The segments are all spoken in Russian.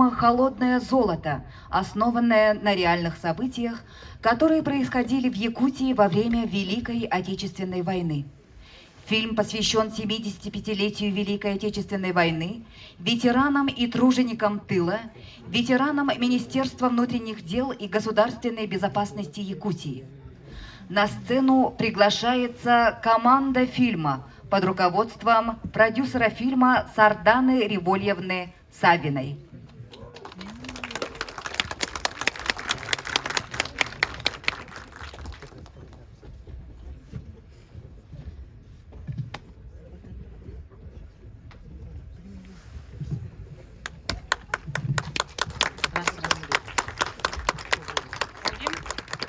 фильм «Холодное золото», основанное на реальных событиях, которые происходили в Якутии во время Великой Отечественной войны. Фильм посвящен 75-летию Великой Отечественной войны, ветеранам и труженикам тыла, ветеранам Министерства внутренних дел и государственной безопасности Якутии. На сцену приглашается команда фильма под руководством продюсера фильма Сарданы Револьевны Савиной.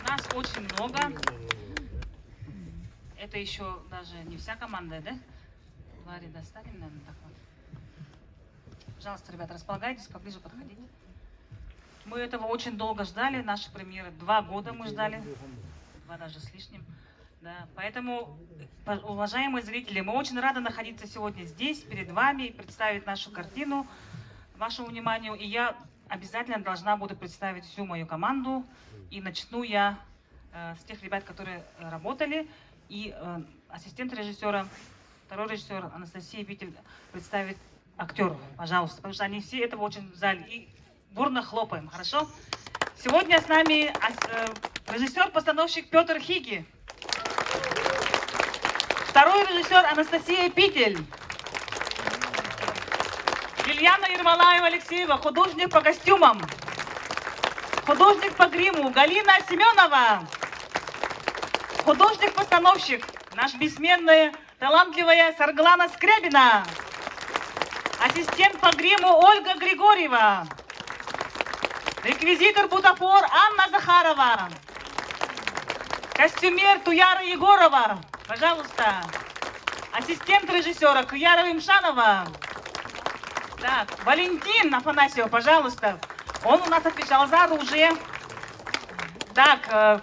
Нас очень много. Это еще даже не вся команда, да? Ларри, достанем, наверное, так вот. Пожалуйста, ребята, располагайтесь, поближе подходите. Мы этого очень долго ждали, наши премьеры. 2 года мы ждали, 2 даже с лишним. Да. Поэтому, уважаемые зрители, мы очень рады находиться сегодня здесь, перед вами, и представить нашу картину вашему вниманию. И я обязательно должна буду представить всю мою команду. И начну я с тех ребят, которые работали. И ассистент режиссера, второй режиссер Анастасия Питель представит актеров, пожалуйста, потому что они все этого очень в зале. И бурно хлопаем, хорошо? Сегодня с нами режиссер-постановщик Петр Хиги. Второй режиссер Анастасия Питель. Лильяна Ермолаева-Алексеева, художник по костюмам. Художник по гриму Галина Семенова. Художник-постановщик, наш бессменная, талантливая Сарглана Скрябина. Ассистент по гриму Ольга Григорьева. Реквизитор бутафор Анна Захарова. Костюмер Туяра Егорова. Пожалуйста. Ассистент режиссера Куяра Имшанова. Так, Валентин Афанасьев, пожалуйста. Он у нас отвечал за оружие. Так,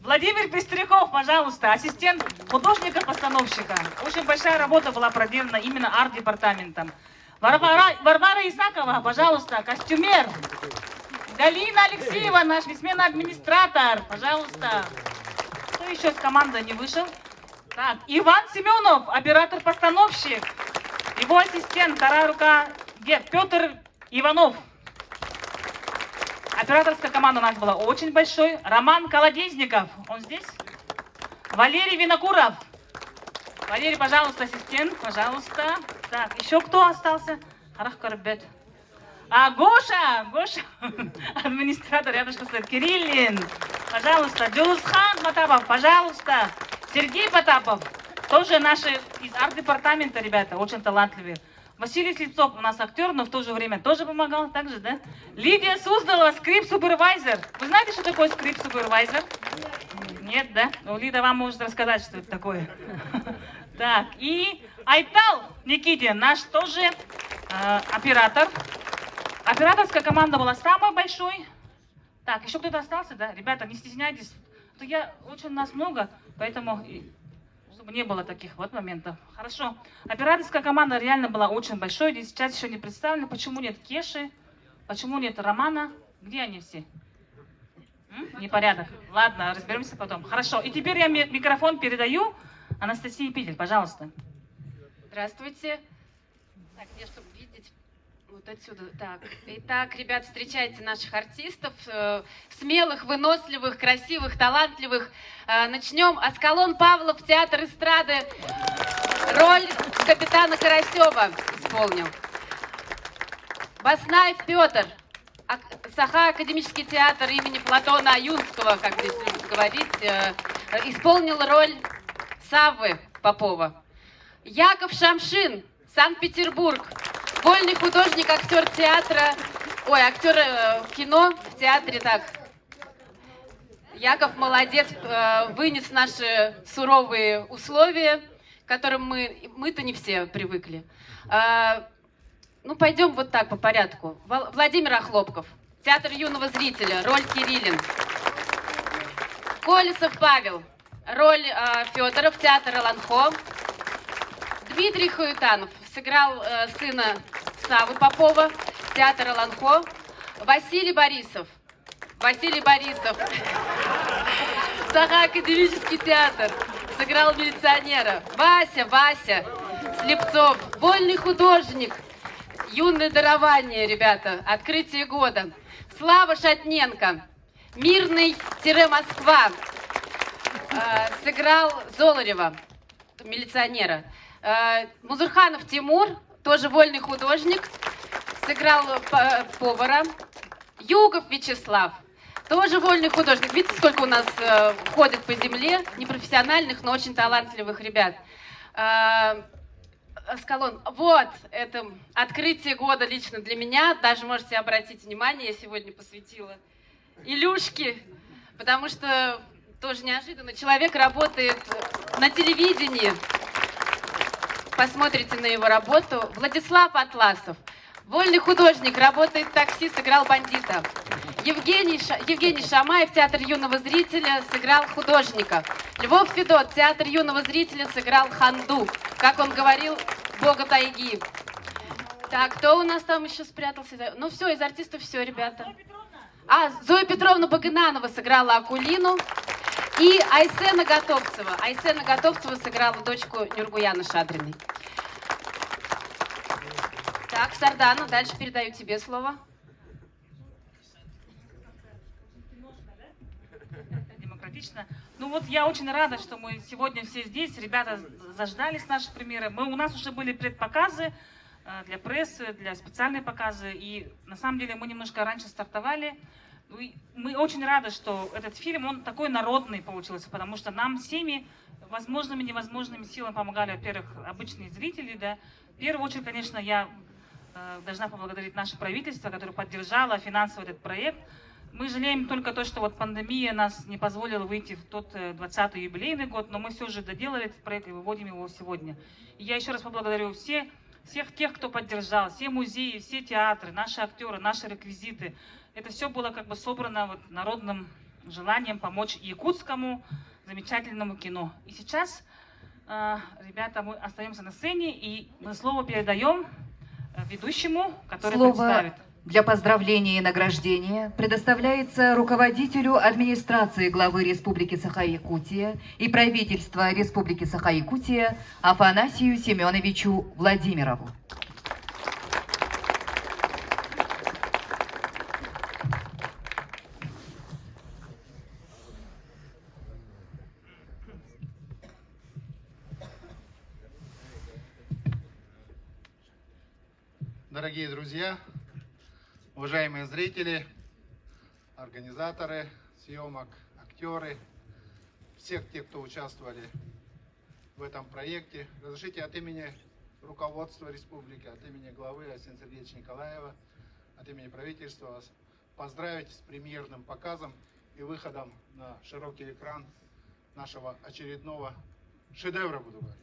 Владимир Пестряков, пожалуйста, ассистент художника-постановщика. Очень большая работа была проделана именно арт-департаментом. Варвара Исакова, пожалуйста, костюмер. Галина Алексеева, наш бессменный администратор, пожалуйста. Кто еще с команды не вышел? Так, Иван Семенов, оператор-постановщик. Его ассистент, вторая рука, Петр Иванов. Операторская команда у нас была очень большой. Роман Колодезников, он здесь? Валерий Винокуров. Валерий, пожалуйста, ассистент, пожалуйста. Так, еще кто остался? Харахкарбет. А Гоша, администратор, рядышком стоит. Кириллин, пожалуйста. Джулусхан Матапов, пожалуйста. Сергей Потапов, тоже наши из арт-департамента, ребята, очень талантливые. Василий Слепцов у нас актер, но в то же время тоже помогал, так же, да? Лидия Суздалова, скрип-супервайзер. Вы знаете, что такое скрип-супервайзер? Нет, да? Ну, Лида вам может рассказать, что это такое. Так, и Айтал Никитин, наш тоже оператор. Операторская команда была самой большой. Так, еще кто-то остался, да? Ребята, не стесняйтесь. Очень нас много, поэтому... чтобы не было таких вот моментов. Хорошо. Операторская команда реально была очень большой. Здесь сейчас еще не представлена. Почему нет Кеши? Почему нет Романа? Где они все? Непорядок. Ладно, разберемся потом. Хорошо. И теперь я микрофон передаю Анастасии Питель. Пожалуйста. Здравствуйте. Так, мне, чтобы видеть вот отсюда. Так. Итак, ребят, встречайте наших артистов. Смелых, выносливых, красивых, талантливых. Начнем. Аскалон Павлов, театр эстрады. Роль капитана Карасева исполнил. Баснаев Петр. Саха академический театр имени Платона Аюнского, как здесь любят говорить, исполнил роль Саввы Попова. Яков Шамшин, Санкт-Петербург. Вольный художник, актер театра, актер кино в театре, так. Яков молодец, вынес наши суровые условия, к которым мы-то не все привыкли. Ну, пойдем вот так по порядку. Владимир Охлопков, театр юного зрителя, роль Кириллин. Колесов Павел, роль Федоров, театр Аланхо. Дмитрий Хуютанов, сыграл сына Савы Попова, театра Ланхо. Василий Борисов. Саха академический театр. Сыграл милиционера. Вася Слепцов. Вольный художник. Юное дарование, ребята. Открытие года. Слава Шатненко. Мирный-Москва. Сыграл Золарева, милиционера. Музурханов Тимур, тоже вольный художник, сыграл повара. Югов Вячеслав, тоже вольный художник. Видите, сколько у нас ходит по земле непрофессиональных, но очень талантливых ребят. Аскалон. Вот, это открытие года лично для меня. Даже можете обратить внимание, я сегодня посвятила Илюшке, потому что тоже неожиданно. Человек работает на телевидении. Посмотрите на его работу. Владислав Атласов. Вольный художник, работает в такси, сыграл бандита. Евгений Шамаев, театр юного зрителя, сыграл художника. Львов Федот, театр юного зрителя, сыграл ханду. Как он говорил, бога тайги. Так, кто у нас там еще спрятался? Ну все, из артистов все, ребята. Зоя Петровна Багананова сыграла Акулину. И Айсена Готовцева сыграла дочку Нюргуяна Шадриной. Так, Сардана, дальше передаю тебе слово. Демократично. Ну вот я очень рада, что мы сегодня все здесь. Ребята заждались нашей премьеры. У нас уже были предпоказы для прессы, для специальной показы. И на самом деле мы немножко раньше стартовали. Мы очень рады, что этот фильм, он такой народный получился, потому что нам всеми возможными, невозможными силами помогали, во-первых, обычные зрители, да. В первую очередь, конечно, я должна поблагодарить наше правительство, которое поддержало финансово этот проект. Мы жалеем только то, что вот пандемия нас не позволила выйти в тот 20-й юбилейный год, но мы все же доделали этот проект и выводим его сегодня. И я еще раз поблагодарю всех тех, кто поддержал, все музеи, все театры, наши актеры, наши реквизиты. Это все было как бы собрано вот народным желанием помочь якутскому замечательному кино. И сейчас, ребята, мы остаемся на сцене, и мы слово передаем ведущему, который представит. Для поздравления и награждения предоставляется руководителю администрации главы Республики Саха-Якутия и правительства Республики Саха-Якутия Афанасию Семеновичу Владимирову. Дорогие друзья, уважаемые зрители, организаторы съемок, актеры, всех тех, кто участвовали в этом проекте, разрешите от имени руководства республики, от имени главы Арсения Сергеевича Николаева, от имени правительства вас поздравить с премьерным показом и выходом на широкий экран нашего очередного шедевра, буду говорить.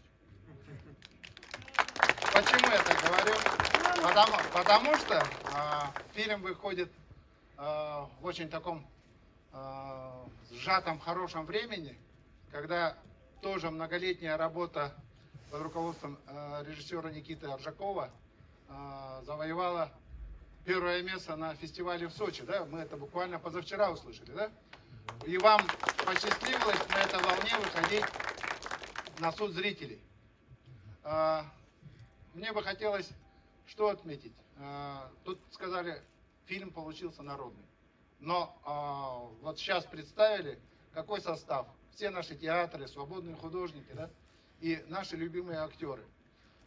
Почему я так говорю? Потому что фильм выходит в очень таком сжатом, хорошем времени, когда тоже многолетняя работа под руководством режиссера Никиты Аржакова завоевала первое место на фестивале в Сочи. Да? Мы это буквально позавчера услышали. Да? И вам посчастливилось на этой волне выходить на суд зрителей. Мне бы хотелось что отметить. Тут сказали, фильм получился народный. Но вот сейчас представили, какой состав. Все наши театры, свободные художники, да, и наши любимые актеры.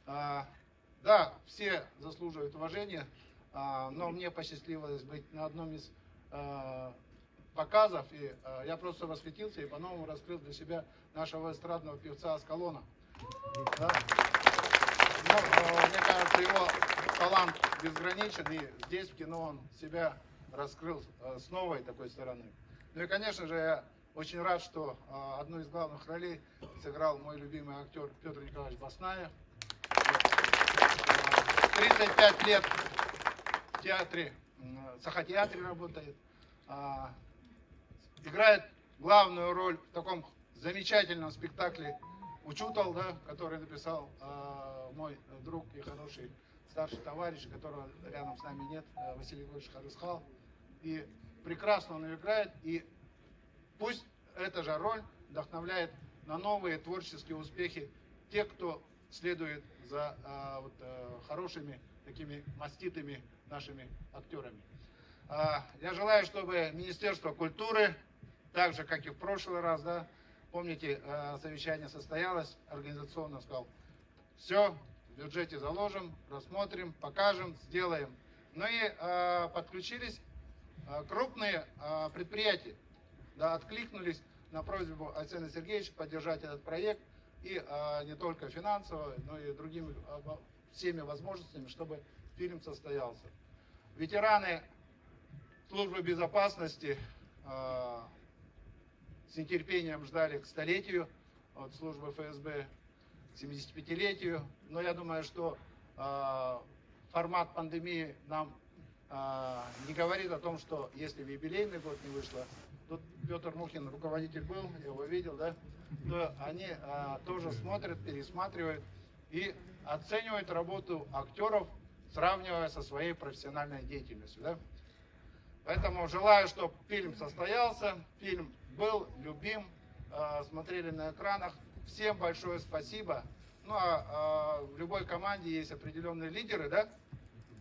Да, все заслуживают уважения, но мне посчастливилось быть на одном из показов, и я просто восхитился и по-новому раскрыл для себя нашего эстрадного певца Аскалона. Да. Но, мне кажется, его талант безграничен, и здесь в кино он себя раскрыл с новой такой стороны. Ну и, конечно же, я очень рад, что одну из главных ролей сыграл мой любимый актер Петр Николаевич Баснаев. 35 лет в театре, в Саха-театре работает. Играет главную роль в таком замечательном спектакле Учутал, да, который написал мой друг и хороший старший товарищ, которого рядом с нами нет, Василий Ильич Харысхал. И прекрасно он играет, и пусть эта же роль вдохновляет на новые творческие успехи тех, кто следует за хорошими, такими маститыми нашими актерами. Я желаю, чтобы Министерство культуры, так же, как и в прошлый раз, да, помните, совещание состоялось, организационно сказал, все, в бюджете заложим, рассмотрим, покажем, сделаем. Ну и подключились крупные предприятия, да, откликнулись на просьбу Александра Сергеевича поддержать этот проект и не только финансово, но и другими всеми возможностями, чтобы фильм состоялся. Ветераны службы безопасности с нетерпением ждали к столетию от службы ФСБ, к 75-летию, но я думаю, что формат пандемии нам не говорит о том, что если в юбилейный год не вышло, тут Петр Мухин, руководитель был, я его видел, да, то они тоже смотрят, пересматривают и оценивают работу актеров, сравнивая со своей профессиональной деятельностью. Да? Поэтому желаю, чтобы фильм состоялся, фильм был любим, смотрели на экранах. Всем большое спасибо. Ну а в любой команде есть определенные лидеры, да?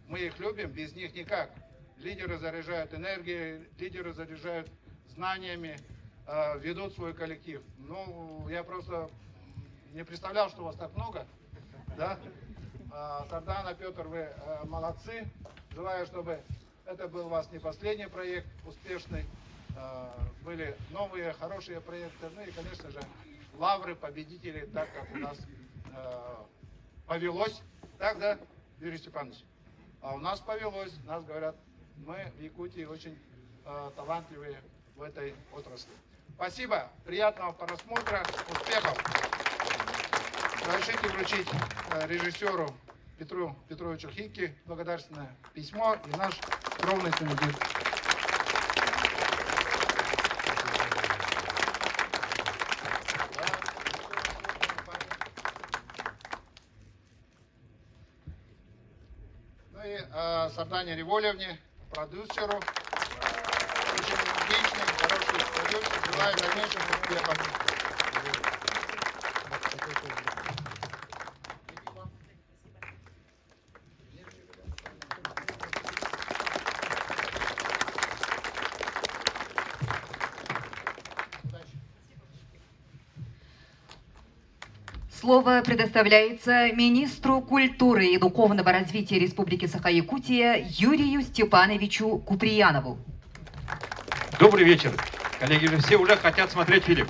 Мы их любим, без них никак. Лидеры заряжают энергией, лидеры заряжают знаниями, ведут свой коллектив. Ну, я просто не представлял, что у вас так много. Да? Сардана, Петр, вы молодцы. Желаю, чтобы это был у вас не последний проект, успешный. Были новые, хорошие проекты. Ну и, конечно же, лавры победителей, так как у нас повелось. Так, да, Юрий Степанович? А у нас повелось. Нас говорят, мы в Якутии очень талантливые в этой отрасли. Спасибо, приятного просмотра, успехов. Разрешите вручить режиссеру Петру Петровичу Хики благодарственное письмо и наш скромный комитет. Ну и Сардане Револьевне, продюсеру, очень энергичный, хороший продюсер, желаю дальнейших успехов. Слово предоставляется министру культуры и духовного развития Республики Саха-Якутия Юрию Степановичу Куприянову. Добрый вечер. Коллеги, все уже хотят смотреть фильм.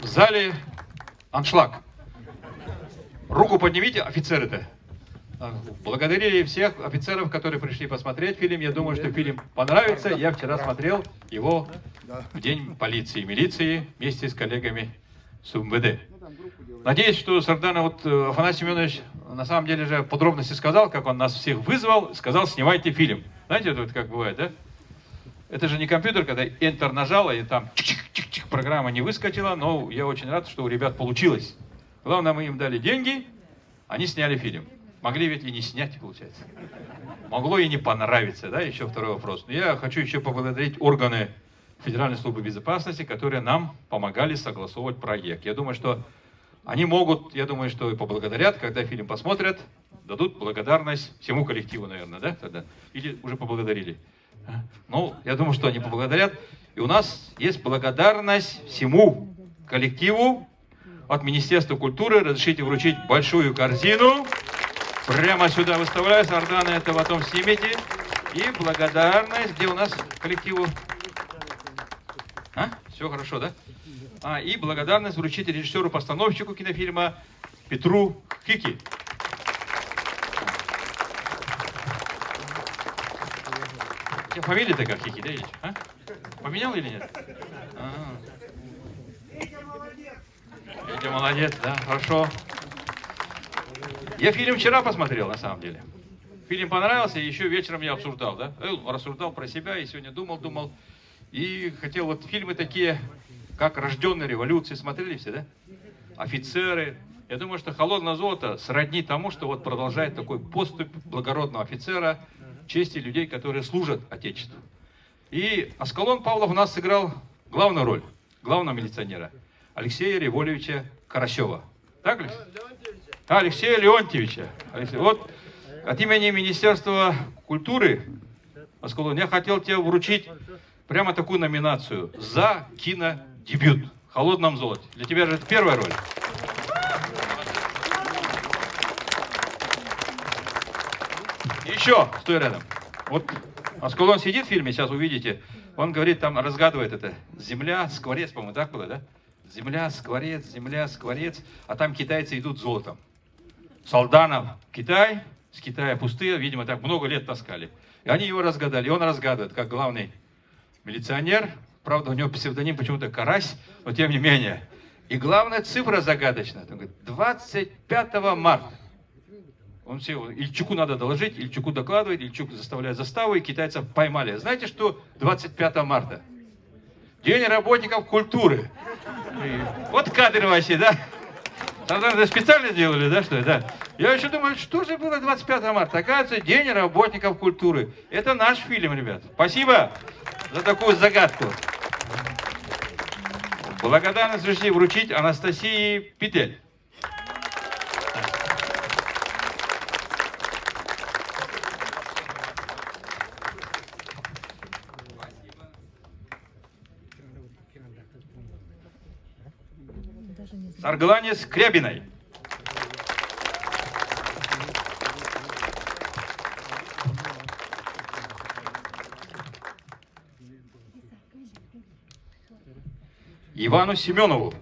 В зале аншлаг. Руку поднимите, офицеры-то. Благодарили всех офицеров, которые пришли посмотреть фильм. Я думаю, что фильм понравится. Я вчера смотрел его в День полиции и милиции вместе с коллегами с УМВД. Надеюсь, что Сардана Афанасий Семенович на самом деле же подробности сказал, как он нас всех вызвал, сказал, снимайте фильм. Знаете, это как бывает, да? Это же не компьютер, когда Enter нажала, и там чик-чик-чик, программа не выскочила, но я очень рад, что у ребят получилось. Главное, мы им дали деньги, они сняли фильм. Могли ведь и не снять, получается. Могло и не понравиться, да, еще второй вопрос. Но я хочу еще поблагодарить органы Федеральной службы безопасности, которые нам помогали согласовывать проект. Я думаю, что они могут, я думаю, что и поблагодарят, когда фильм посмотрят, дадут благодарность всему коллективу, наверное, да, тогда? Или уже поблагодарили? Ну, я думаю, что они поблагодарят. И у нас есть благодарность всему коллективу от Министерства культуры. Разрешите вручить большую корзину. Прямо сюда выставляю. Сардана, это потом снимете. И благодарность, где у нас коллективу? Все хорошо, да? И благодарность вручить режиссеру-постановщику кинофильма Петру Хики. У тебя фамилия-то как Хики, да, Ильич? Поменял или нет? Витя молодец, да, хорошо. Я фильм вчера посмотрел, на самом деле. Фильм понравился, и еще вечером я обсуждал, да? Рассуждал про себя, и сегодня думал. И хотел, фильмы такие, как «Рожденные революции», смотрели все, да? офицеры. Я думаю, что холодное золото сродни тому, что вот продолжает такой поступь благородного офицера, чести людей, которые служат Отечеству. И Аскалон Павлов у нас сыграл главную роль, главного милиционера, Алексея Револьевича Карасева. Так, Алексей? Алексея Леонтьевича. Вот от имени Министерства культуры, Аскалон, я хотел тебе вручить прямо такую номинацию за кинодебют в «Холодном золоте». Для тебя же это первая роль. Еще, стой рядом. Вот Аскалон сидит в фильме, сейчас увидите. Он говорит, там разгадывает это. Земля, скворец, по-моему, так было, да? Земля, скворец, а там китайцы идут с золотом. Салданов, Китай, с Китая пустые, видимо, так много лет таскали. И они его разгадали, и он разгадывает, как главный милиционер. Правда, у него псевдоним почему-то Карась, но тем не менее. И главная цифра загадочная. Он говорит, 25 марта. Он все, Ильчуку надо доложить, Ильчуку докладывает, Ильчук заставляет заставу, и китайцев поймали. Знаете, что 25 марта? День работников культуры. И вот кадры вообще, да? Там специально сделали, да, что ли? Да. Я еще думаю, что же было 25 марта? Оказывается, День работников культуры. Это наш фильм, ребят. Спасибо за такую загадку. Благодарность решили вручить Анастасии Петель. Сарглане Скрябиной. Ивану Семенову.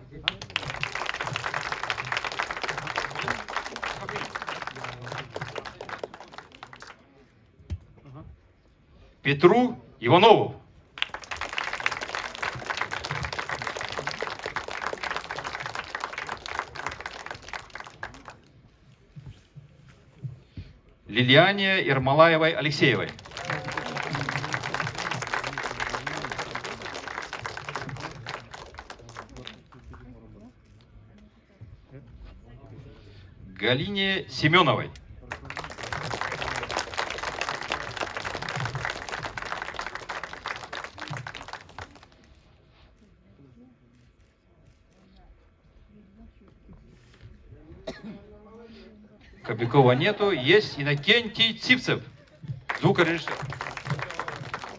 Петру Иванову. Лилиане Ермолаевой Алексеевой. Галине Семеновой. Кобякова нету, есть Иннокентий Цивцев, звукорежиссер.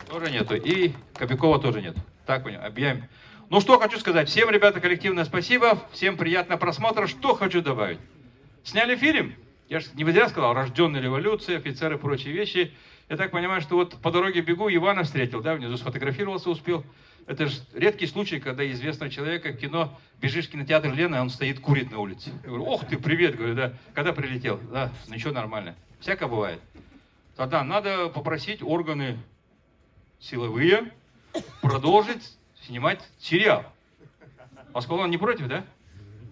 Тоже нету, и Кобякова тоже нет. Так, понял, объявим. Ну что хочу сказать, всем, ребята, коллективное спасибо, всем приятного просмотра. Что хочу добавить? Сняли фильм, я же не зря сказал, рожденная революция, офицеры и прочие вещи. Я так понимаю, что вот по дороге бегу, Ивана встретил, да, внизу сфотографировался, успел. Это же редкий случай, когда известного человека в кино, бежишь в кинотеатр Лена, а он стоит, курит на улице. Я говорю, ох ты, привет, говорю, да, когда прилетел? Да, ничего, нормально. Всякое бывает. Тогда надо попросить органы силовые продолжить снимать сериал. Аскалон не против, да?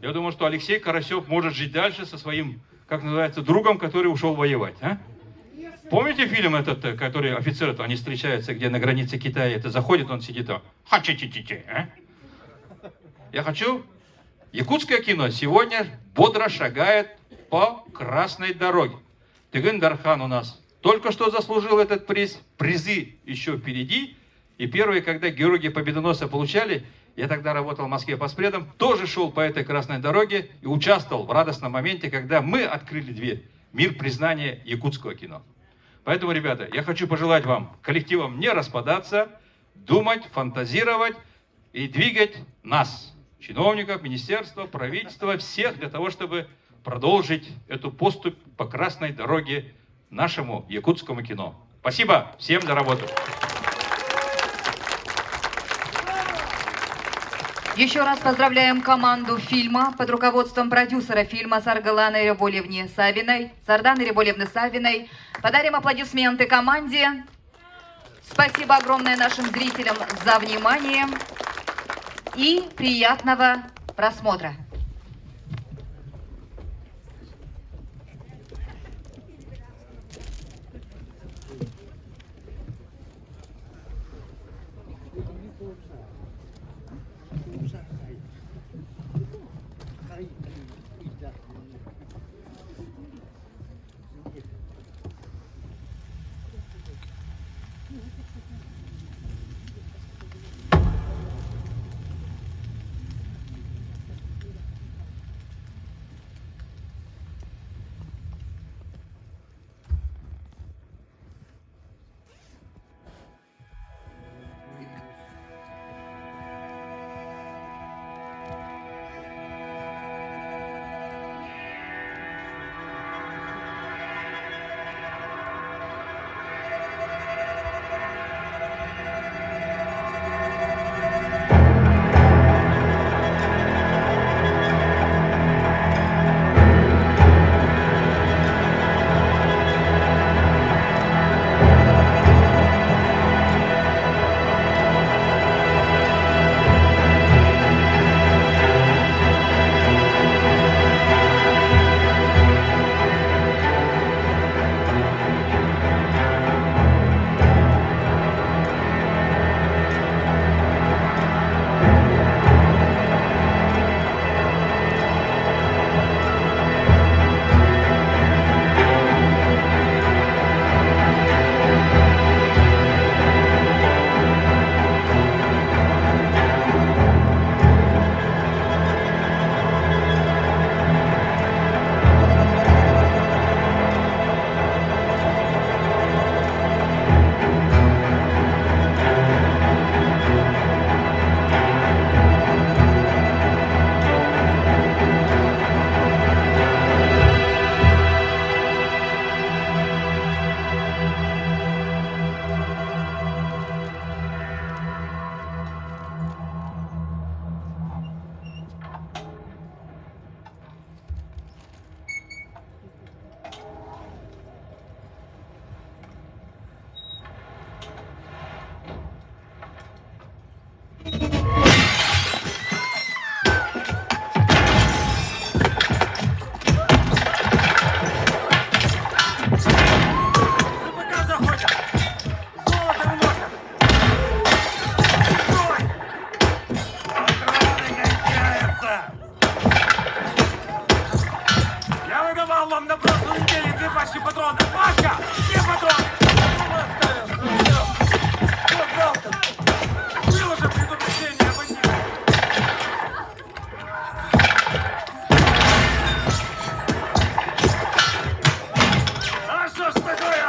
Я думаю, что Алексей Карасев может жить дальше со своим, как называется, другом, который ушел воевать, а? Помните фильм этот, который офицеры, они встречаются, где на границе Китая, это заходит, он сидит там, ха-чи-чи-чи-чи, а? Я хочу, якутское кино сегодня бодро шагает по красной дороге. Тыгын Дархан у нас только что заслужил этот приз, призы еще впереди. И первые, когда Георгия Победоносца получали, я тогда работал в Москве постпредом, тоже шел по этой красной дороге и участвовал в радостном моменте, когда мы открыли дверь. Мир признания якутского кино. Поэтому, ребята, я хочу пожелать вам, коллективам, не распадаться, думать, фантазировать и двигать нас, чиновников, министерства, правительства, всех для того, чтобы продолжить эту поступь по красной дороге нашему якутскому кино. Спасибо всем за работу. Еще раз поздравляем команду фильма под руководством продюсера фильма Саргаланы Ряболевны Савиной, Сарданы Ряболевны Савиной. Подарим аплодисменты команде. Спасибо огромное нашим зрителям за внимание и приятного просмотра. Ahí. патроны! Машка! Где патроны? Было же предупреждение об них. А что ж такое?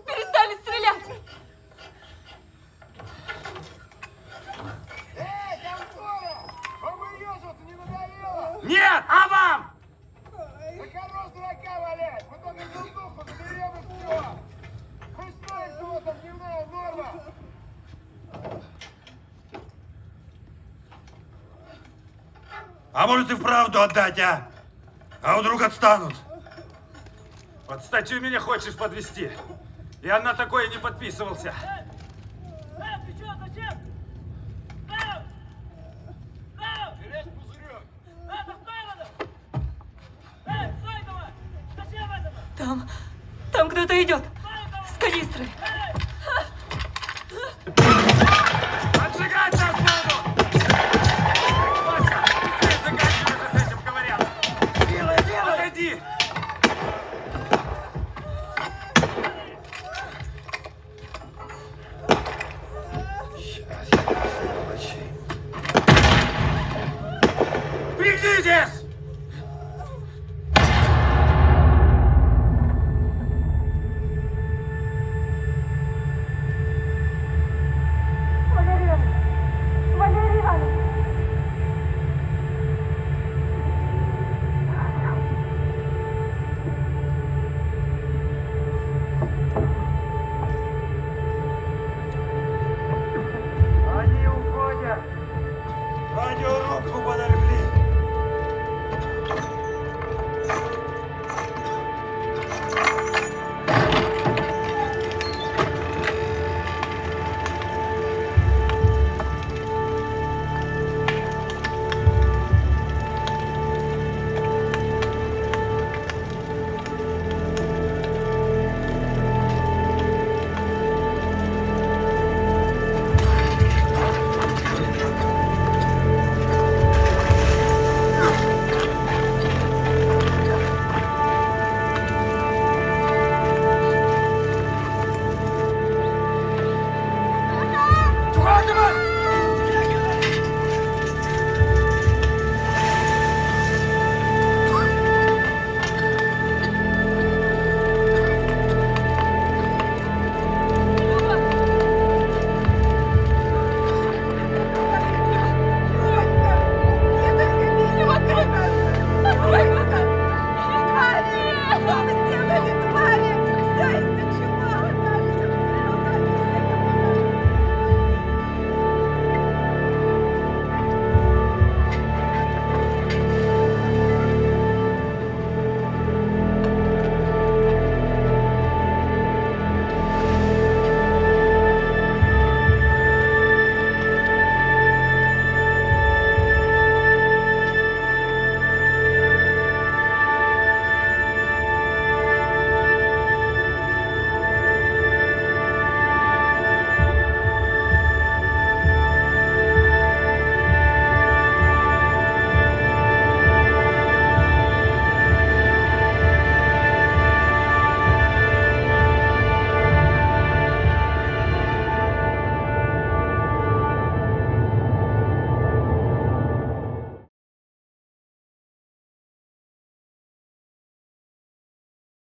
Перестали стрелять! Нет, а вам? А может и вправду отдать, а? А вдруг отстанут? Под статью меня хочешь подвести? Я на такое не подписывался. Там кто-то идет с канистрой. Отжигать нас буду! Вася, ты заканчивай с этим ковыряться. Подойди! Пригнитесь!